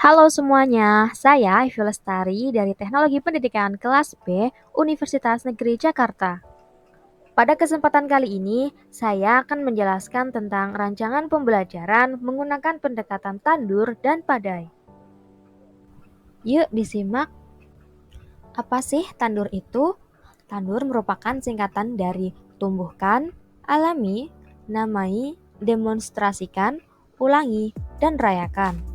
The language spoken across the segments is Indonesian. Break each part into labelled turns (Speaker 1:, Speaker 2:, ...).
Speaker 1: Halo semuanya, saya Ivi Lestari dari Teknologi Pendidikan Kelas B Universitas Negeri Jakarta. Pada kesempatan kali ini, saya akan menjelaskan tentang rancangan pembelajaran menggunakan pendekatan tandur dan padai. Yuk disimak, apa sih tandur itu? Tandur merupakan singkatan dari tumbuhkan, alami, namai, demonstrasikan, ulangi, dan rayakan.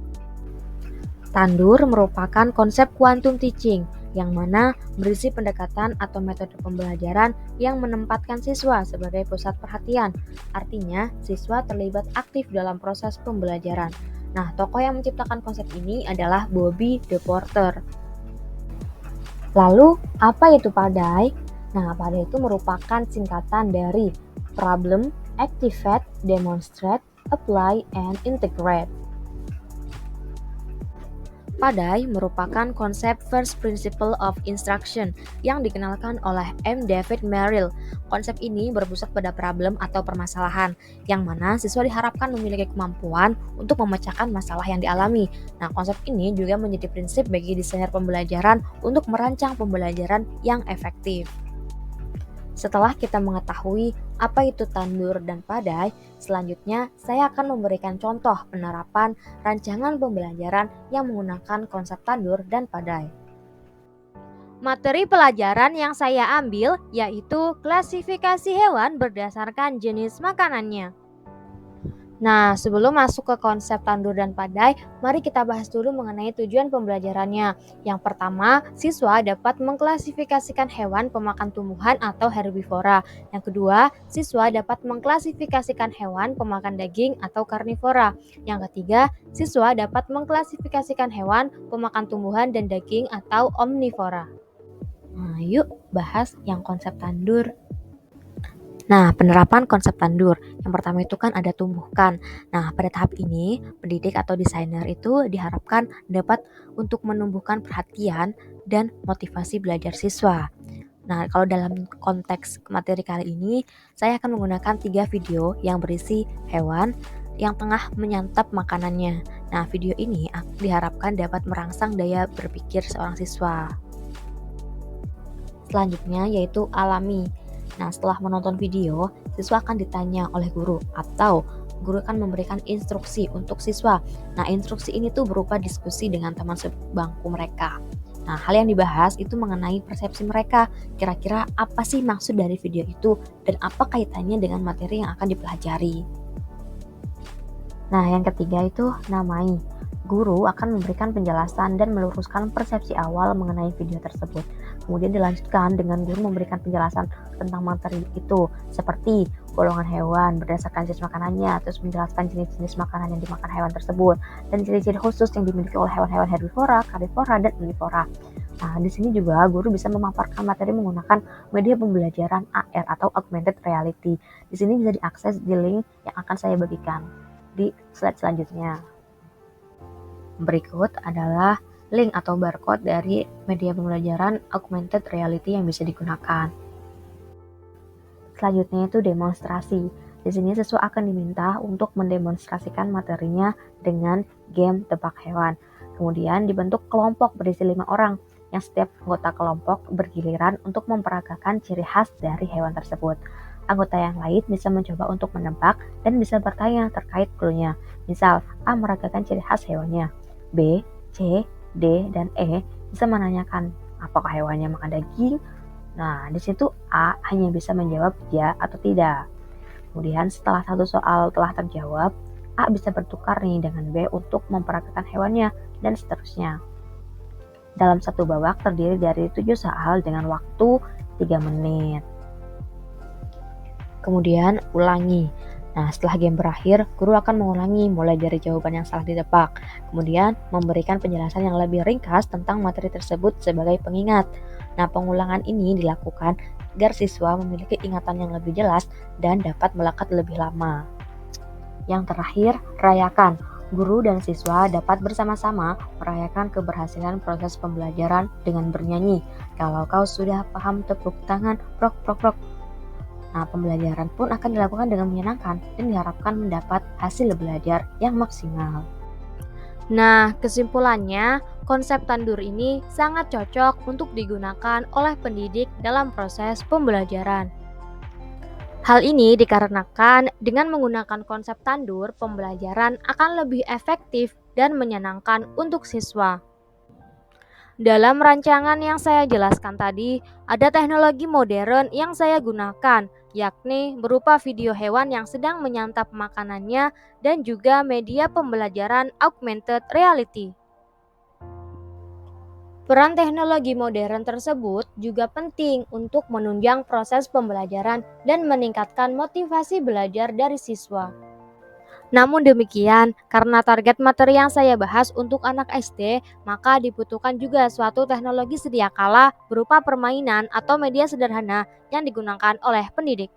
Speaker 1: Tandur merupakan konsep quantum teaching yang mana berisi pendekatan atau metode pembelajaran yang menempatkan siswa sebagai pusat perhatian. Artinya, siswa terlibat aktif dalam proses pembelajaran. Nah, tokoh yang menciptakan konsep ini adalah Bobby De Porter. Lalu, apa itu padai? Nah, padai itu merupakan singkatan dari problem, activate, demonstrate, apply, and integrate. Padai merupakan konsep first principle of instruction yang dikenalkan oleh M. David Merrill. Konsep ini berpusat pada problem atau permasalahan, yang mana siswa diharapkan memiliki kemampuan untuk memecahkan masalah yang dialami. Nah, konsep ini juga menjadi prinsip bagi desainer pembelajaran untuk merancang pembelajaran yang efektif. Setelah kita mengetahui apa itu tandur dan padai, selanjutnya saya akan memberikan contoh penerapan rancangan pembelajaran yang menggunakan konsep tandur dan padai. Materi pelajaran yang saya ambil yaitu klasifikasi hewan berdasarkan jenis makanannya. Nah, sebelum masuk ke konsep tandur dan padai, mari kita bahas dulu mengenai tujuan pembelajarannya. Yang pertama, siswa dapat mengklasifikasikan hewan pemakan tumbuhan atau herbivora. Yang kedua, siswa dapat mengklasifikasikan hewan pemakan daging atau karnivora. Yang ketiga, siswa dapat mengklasifikasikan hewan pemakan tumbuhan dan daging atau omnivora. Nah, yuk bahas yang konsep tandur. Nah, penerapan konsep tandur. Yang pertama itu kan ada tumbuhkan. Nah, pada tahap ini, pendidik atau desainer itu diharapkan dapat untuk menumbuhkan perhatian dan motivasi belajar siswa. Nah, kalau dalam konteks materi kali ini, saya akan menggunakan 3 video yang berisi hewan yang tengah menyantap makanannya. Nah, video ini diharapkan dapat merangsang daya berpikir seorang siswa. Selanjutnya yaitu alami. Nah, setelah menonton video, siswa akan ditanya oleh guru atau guru akan memberikan instruksi untuk siswa. Nah, instruksi ini tuh berupa diskusi dengan teman sebangku mereka. Nah, hal yang dibahas itu mengenai persepsi mereka. Kira-kira apa sih maksud dari video itu dan apa kaitannya dengan materi yang akan dipelajari. Nah, yang ketiga itu namai. Guru akan memberikan penjelasan dan meluruskan persepsi awal mengenai video tersebut. Kemudian dilanjutkan dengan guru memberikan penjelasan tentang materi itu, seperti golongan hewan berdasarkan jenis makanannya, terus menjelaskan jenis-jenis makanan yang dimakan hewan tersebut, dan ciri-ciri khusus yang dimiliki oleh hewan-hewan herbivora, karnivora, dan omnivora. Nah, di sini juga guru bisa memaparkan materi menggunakan media pembelajaran AR atau augmented reality. Di sini bisa diakses di link yang akan saya bagikan di slide selanjutnya. Berikut adalah link atau barcode dari media pembelajaran augmented reality yang bisa digunakan. Selanjutnya itu demonstrasi. Di sini siswa akan diminta untuk mendemonstrasikan materinya dengan game tebak hewan. Kemudian dibentuk kelompok berisi 5 orang yang setiap anggota kelompok bergiliran untuk memperagakan ciri khas dari hewan tersebut. Anggota yang lain bisa mencoba untuk menebak dan bisa bertanya terkait clue-nya. Misal, A meragakan ciri khas hewannya. B, C, D, dan E bisa menanyakan apakah hewannya makan daging. Nah, di situ A hanya bisa menjawab ya atau tidak. Kemudian setelah satu soal telah terjawab, A bisa bertukar nih dengan B untuk memperagakan hewannya dan seterusnya. Dalam satu babak terdiri dari 7 soal dengan waktu 3 menit. Kemudian ulangi. Nah, setelah game berakhir, guru akan mengulangi mulai dari jawaban yang salah ditebak, kemudian memberikan penjelasan yang lebih ringkas tentang materi tersebut sebagai pengingat. Nah, pengulangan ini dilakukan agar siswa memiliki ingatan yang lebih jelas dan dapat melekat lebih lama. Yang terakhir, rayakan. Guru dan siswa dapat bersama-sama merayakan keberhasilan proses pembelajaran dengan bernyanyi. Kalau kau sudah paham, tepuk tangan, prok prok prok. Nah, pembelajaran pun akan dilakukan dengan menyenangkan dan diharapkan mendapat hasil belajar yang maksimal. Nah, kesimpulannya, konsep tandur ini sangat cocok untuk digunakan oleh pendidik dalam proses pembelajaran. Hal ini dikarenakan dengan menggunakan konsep tandur, pembelajaran akan lebih efektif dan menyenangkan untuk siswa. Dalam rancangan yang saya jelaskan tadi, ada teknologi modern yang saya gunakan, yakni berupa video hewan yang sedang menyantap makanannya dan juga media pembelajaran augmented reality. Peran teknologi modern tersebut juga penting untuk menunjang proses pembelajaran dan meningkatkan motivasi belajar dari siswa. Namun demikian, karena target materi yang saya bahas untuk anak SD, maka dibutuhkan juga suatu teknologi sedia kala berupa permainan atau media sederhana yang digunakan oleh pendidik.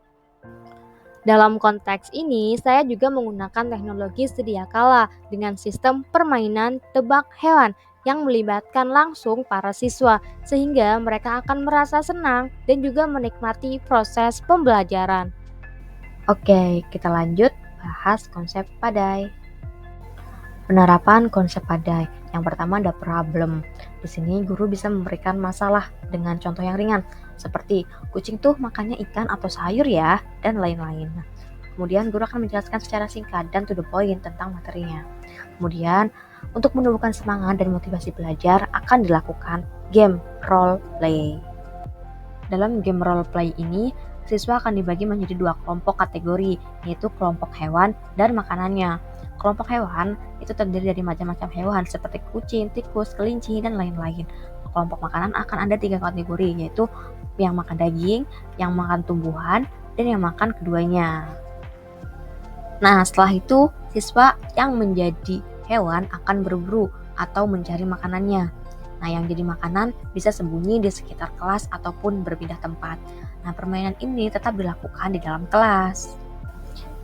Speaker 1: Dalam konteks ini, saya juga menggunakan teknologi sedia kala dengan sistem permainan tebak hewan yang melibatkan langsung para siswa, sehingga mereka akan merasa senang dan juga menikmati proses pembelajaran. Oke, kita lanjut bahas konsep padai. Penerapan konsep padai. Yang pertama ada problem. Di sini guru bisa memberikan masalah dengan contoh yang ringan, seperti kucing tuh makannya ikan atau sayur ya, dan lain-lain. Kemudian guru akan menjelaskan secara singkat dan to the point tentang materinya. Kemudian untuk menumbuhkan semangat dan motivasi belajar akan dilakukan game role play. Dalam game role play ini, siswa akan dibagi menjadi dua kelompok kategori, yaitu kelompok hewan dan makanannya. Kelompok hewan itu terdiri dari macam-macam hewan seperti kucing, tikus, kelinci, dan lain-lain. Kelompok makanan akan ada 3 kategori, yaitu yang makan daging, yang makan tumbuhan, dan yang makan keduanya. Nah, setelah itu siswa yang menjadi hewan akan berburu atau mencari makanannya. Nah, yang jadi makanan bisa sembunyi di sekitar kelas ataupun berpindah tempat. Nah, permainan ini tetap dilakukan di dalam kelas.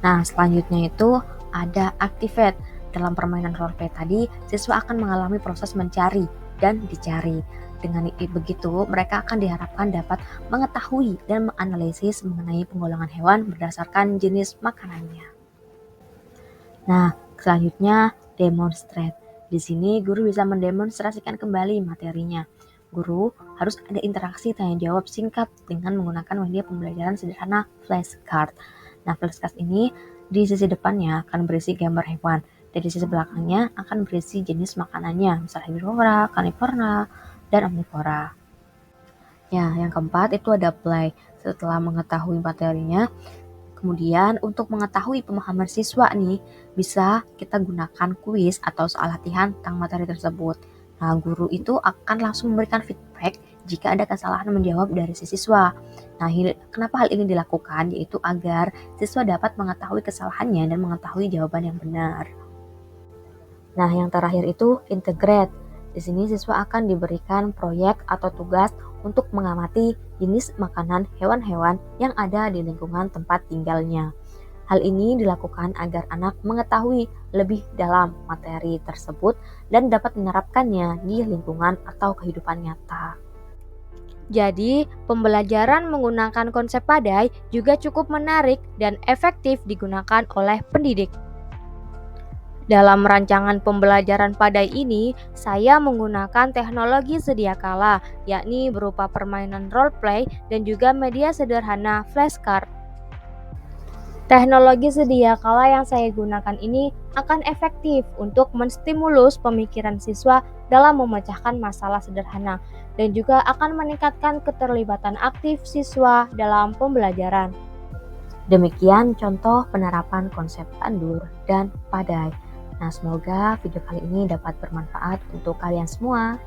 Speaker 1: Nah, selanjutnya itu ada activate. Dalam permainan roleplay tadi, siswa akan mengalami proses mencari dan dicari. Dengan begitu, mereka akan diharapkan dapat mengetahui dan menganalisis mengenai penggolongan hewan berdasarkan jenis makanannya. Nah, selanjutnya demonstrate. Di sini guru bisa mendemonstrasikan kembali materinya. Guru harus ada interaksi tanya jawab singkat dengan menggunakan media pembelajaran sederhana flashcard. Nah, flashcard ini di sisi depannya akan berisi gambar hewan dan di sisi belakangnya akan berisi jenis makanannya, misalnya herbivora, carnivora, dan omnivora. Ya, yang keempat itu ada play. Setelah mengetahui materinya, kemudian untuk mengetahui pemahaman siswa nih, bisa kita gunakan kuis atau soal latihan tentang materi tersebut. Nah, guru itu akan langsung memberikan feedback jika ada kesalahan menjawab dari si siswa. Nah, kenapa hal ini dilakukan? Yaitu agar siswa dapat mengetahui kesalahannya dan mengetahui jawaban yang benar. Nah, yang terakhir itu integrate. Di sini siswa akan diberikan proyek atau tugas untuk mengamati jenis makanan hewan-hewan yang ada di lingkungan tempat tinggalnya. Hal ini dilakukan agar anak mengetahui lebih dalam materi tersebut dan dapat menerapkannya di lingkungan atau kehidupan nyata. Jadi, pembelajaran menggunakan konsep padai juga cukup menarik dan efektif digunakan oleh pendidik. Dalam rancangan pembelajaran padai ini, saya menggunakan teknologi sedia kala, yakni berupa permainan roleplay dan juga media sederhana flashcard. Teknologi sedia kala yang saya gunakan ini akan efektif untuk menstimulus pemikiran siswa dalam memecahkan masalah sederhana dan juga akan meningkatkan keterlibatan aktif siswa dalam pembelajaran. Demikian contoh penerapan konsep tandur dan padai. Nah, semoga video kali ini dapat bermanfaat untuk kalian semua.